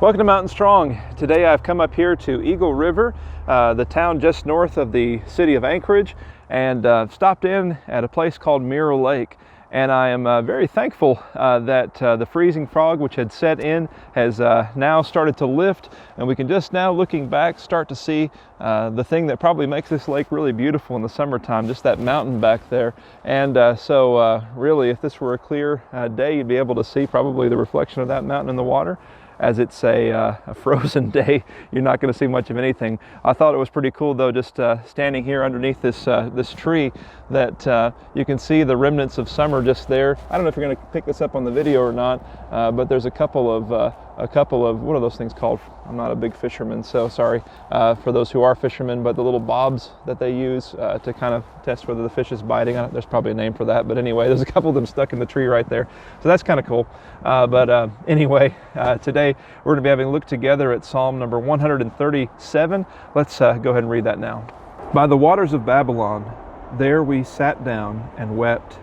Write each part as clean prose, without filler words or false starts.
Welcome to Mountain Strong. Today I've come up here to Eagle River, the town just north of the city of Anchorage, and stopped in at a place called Mirror Lake. And I am very thankful that the freezing fog which had set in has now started to lift, and we can just now, looking back, start to see the thing that probably makes this lake really beautiful in the summertime, just that mountain back there. And so really, if this were a clear day, you'd be able to see probably the reflection of that mountain in the water. As it's a frozen day, you're not going to see much of anything. I thought it was pretty cool though, just standing here underneath this tree, that you can see the remnants of summer just there. I don't know if you're going to pick this up on the video or not, but there's a couple of what are those things called? I'm not a big fisherman, so sorry for those who are fishermen, but the little bobs that they use to kind of test whether the fish is biting. There's probably a name for that, but anyway, there's a couple of them stuck in the tree right there, so that's kind of cool. But anyway, today we're going to be having a look together at Psalm number 137. Let's go ahead and read that now. By the waters of Babylon, there we sat down and wept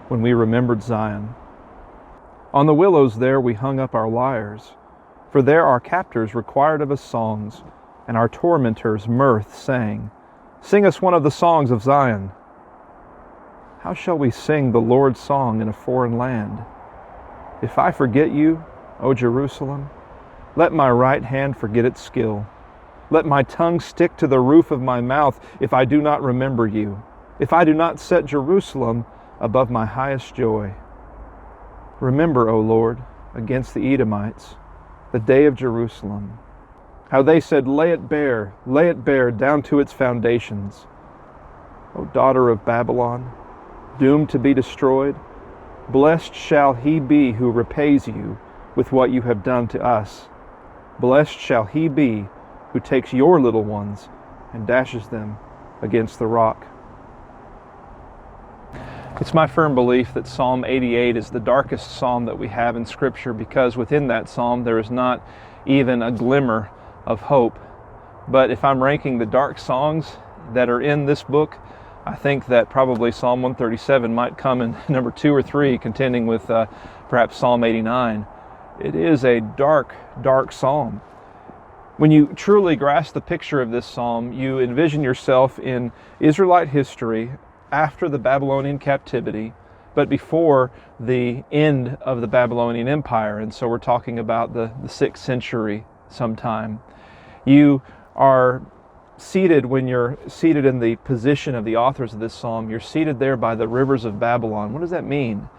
when we remembered Zion. On the willows there we hung up our lyres, for there our captors required of us songs, and our tormentors mirth, saying, "Sing us one of the songs of Zion." How shall we sing the Lord's song in a foreign land? If I forget you, O Jerusalem, let my right hand forget its skill. Let my tongue stick to the roof of my mouth if I do not remember you, if I do not set Jerusalem above my highest joy. Remember, O Lord, against the Edomites, the day of Jerusalem, how they said, lay it bare down to its foundations. O daughter of Babylon, doomed to be destroyed, blessed shall he be who repays you with what you have done to us. Blessed shall he be who takes your little ones and dashes them against the rock. It's my firm belief that Psalm 88 is the darkest psalm that we have in Scripture, because within that psalm there is not even a glimmer of hope. But if I'm ranking the dark songs that are in this book, I think that probably Psalm 137 might come in number 2 or 3, contending with perhaps Psalm 89. It is a dark, dark psalm. When you truly grasp the picture of this psalm, you envision yourself in Israelite history after the Babylonian captivity, but before the end of the Babylonian Empire. And so we're talking about the 6th century sometime. You are seated, when you're seated in the position of the authors of this psalm, you're seated there by the rivers of Babylon. What does that mean?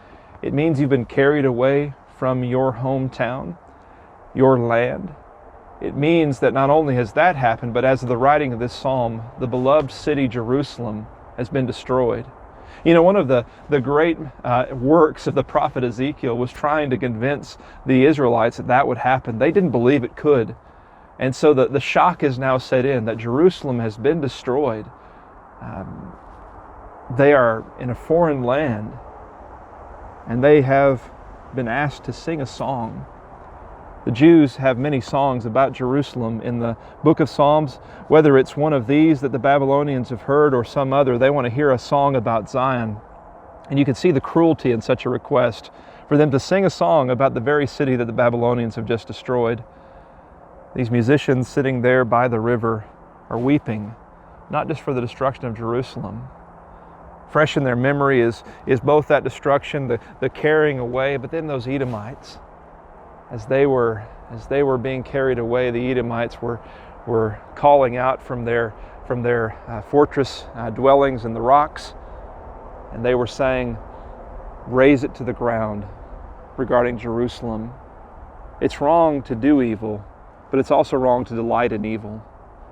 It means you've been carried away from your hometown, your land. It means that not only has that happened, but as of the writing of this psalm, the beloved city Jerusalem has been destroyed. You know, one of the great works of the prophet Ezekiel was trying to convince the Israelites that that would happen. They didn't believe it could. And so the shock is now set in that Jerusalem has been destroyed. They are in a foreign land, and they have been asked to sing a song. The Jews have many songs about Jerusalem in the book of Psalms. Whether it's one of these that the Babylonians have heard or some other, they want to hear a song about Zion. And you can see the cruelty in such a request for them to sing a song about the very city that the Babylonians have just destroyed. These musicians sitting there by the river are weeping, not just for the destruction of Jerusalem. Fresh in their memory is both that destruction, the carrying away, but then those Edomites. As they were being carried away, the Edomites were calling out from their fortress dwellings in the rocks, and they were saying, "Raze it to the ground," regarding Jerusalem. It's wrong to do evil, but it's also wrong to delight in evil.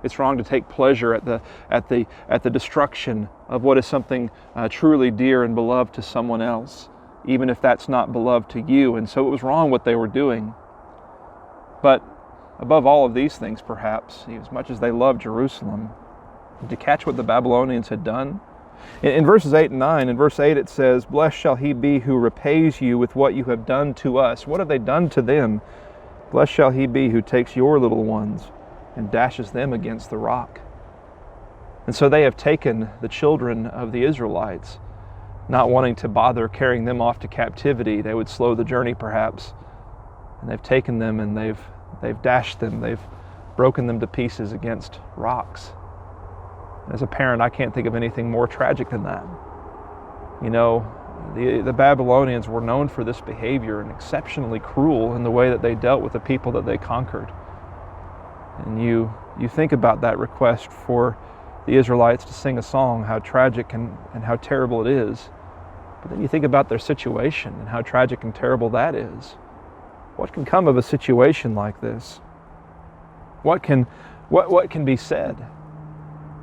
It's wrong to take pleasure at the destruction of what is something truly dear and beloved to someone else, even if that's not beloved to you. And so it was wrong what they were doing. But above all of these things, perhaps, as much as they loved Jerusalem, to catch what the Babylonians had done. In verses 8 and 9, in verse 8 it says, "Blessed shall he be who repays you with what you have done to us." What have they done to them? "Blessed shall he be who takes your little ones and dashes them against the rock." And so they have taken the children of the Israelites, not wanting to bother carrying them off to captivity. They would slow the journey perhaps. And they've taken them and they've They've dashed them. They've broken them to pieces against rocks. And as a parent, I can't think of anything more tragic than that. You know, the Babylonians were known for this behavior and exceptionally cruel in the way that they dealt with the people that they conquered. And you think about that request for the Israelites to sing a song, how tragic and how terrible it is. But then you think about their situation and how tragic and terrible that is. What can come of a situation like this? What can be said?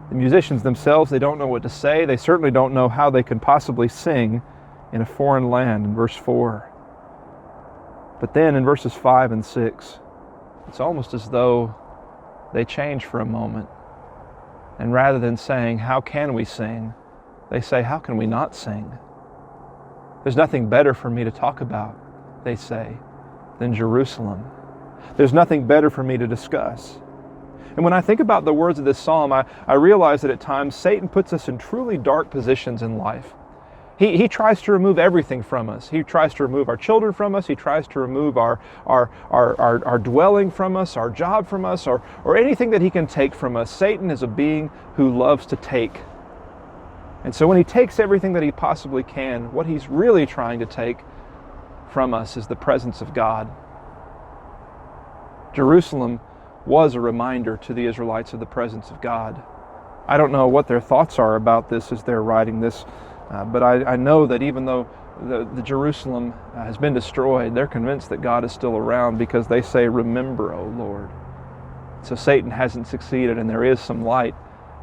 The musicians themselves, they don't know what to say. They certainly don't know how they can possibly sing in a foreign land in verse 4. But then in verses 5 and 6, it's almost as though they change for a moment. And rather than saying, how can we sing? They say, how can we not sing? There's nothing better for me to talk about, they say, than Jerusalem. There's nothing better for me to discuss. And when I think about the words of this psalm, I realize that at times Satan puts us in truly dark positions in life. He tries to remove everything from us. He tries to remove our children from us. He tries to remove our dwelling from us, our job from us, or anything that he can take from us. Satan is a being who loves to take. And so when he takes everything that he possibly can, what he's really trying to take from us is the presence of God. Jerusalem was a reminder to the Israelites of the presence of God. I don't know what their thoughts are about this as they're writing this, but I know that even though the Jerusalem has been destroyed, they're convinced that God is still around because they say, remember, O Lord. So Satan hasn't succeeded, and there is some light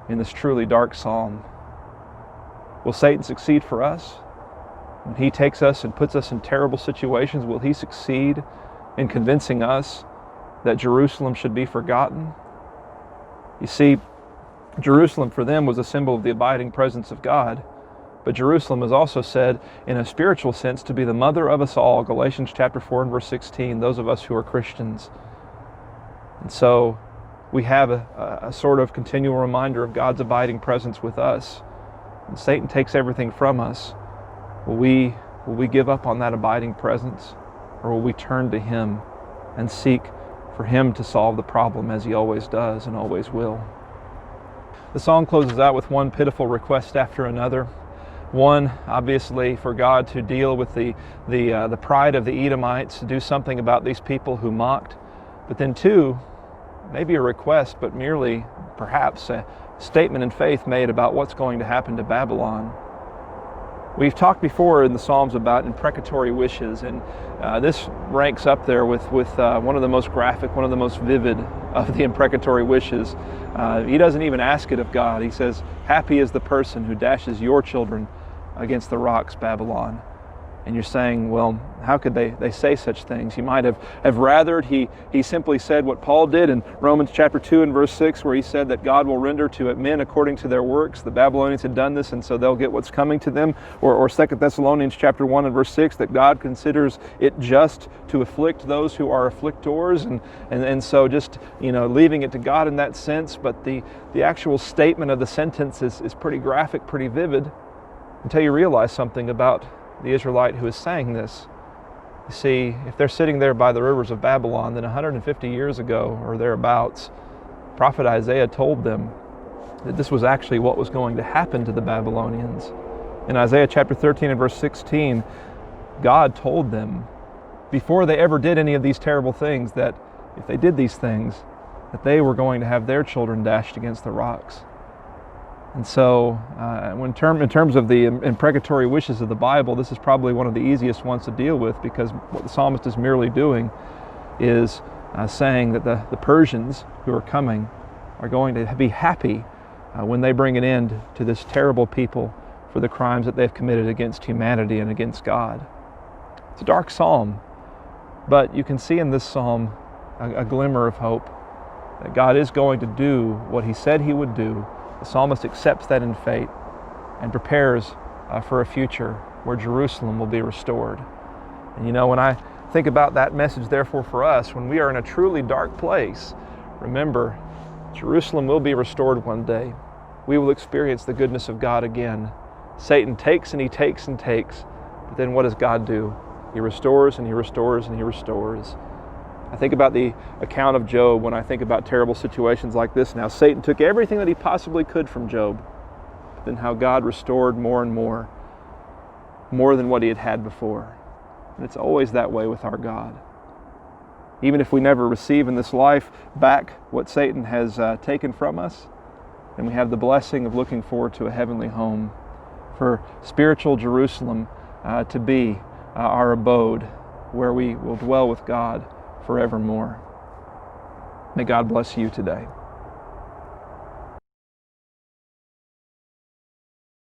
in this truly dark psalm. Will Satan succeed for us? When he takes us and puts us in terrible situations, will he succeed in convincing us that Jerusalem should be forgotten? You see, Jerusalem for them was a symbol of the abiding presence of God. But Jerusalem is also said in a spiritual sense to be the mother of us all. Galatians chapter 4 and verse 16, those of us who are Christians. And so we have a sort of continual reminder of God's abiding presence with us. And Satan takes everything from us. Will we give up on that abiding presence? Or will we turn to him and seek for him to solve the problem as he always does and always will? The song closes out with one pitiful request after another. One, obviously, for God to deal with the pride of the Edomites, to do something about these people who mocked. But then two, maybe a request, but merely perhaps a statement in faith made about what's going to happen to Babylon. We've talked before in the Psalms about imprecatory wishes, and this ranks up there with one of the most graphic, one of the most vivid of the imprecatory wishes. He doesn't even ask it of God. He says, happy is the person who dashes your children against the rocks, Babylon. And you're saying, well, how could they say such things? He might have rathered. He simply said what Paul did in Romans chapter 2 and verse 6, where he said that God will render to men according to their works. The Babylonians had done this, and so they'll get what's coming to them. Or 2 Thessalonians chapter 1 and verse 6, that God considers it just to afflict those who are afflictors. And so just, leaving it to God in that sense. But the actual statement of the sentence is pretty graphic, pretty vivid, until you realize something about the Israelite who is saying this. You see, if they're sitting there by the rivers of Babylon, then 150 years ago or thereabouts, prophet Isaiah told them that this was actually what was going to happen to the Babylonians. In Isaiah chapter 13 and verse 16, God told them before they ever did any of these terrible things that if they did these things, that they were going to have their children dashed against the rocks. And so, in terms of the imprecatory wishes of the Bible, this is probably one of the easiest ones to deal with, because what the psalmist is merely doing is saying that the Persians who are coming are going to be happy when they bring an end to this terrible people for the crimes that they've committed against humanity and against God. It's a dark psalm, but you can see in this psalm a glimmer of hope that God is going to do what he said he would do. The psalmist accepts that in faith and prepares for a future where Jerusalem will be restored. And when I think about that message, therefore, for us, when we are in a truly dark place, remember, Jerusalem will be restored one day. We will experience the goodness of God again. Satan takes and he takes and takes, but then what does God do? He restores and he restores and he restores. I think about the account of Job when I think about terrible situations like this now. Satan took everything that he possibly could from Job, but then how God restored more and more than what he had had before. And it's always that way with our God. Even if we never receive in this life back what Satan has taken from us, then we have the blessing of looking forward to a heavenly home, for spiritual Jerusalem to be our abode, where we will dwell with God forevermore. May God bless you today.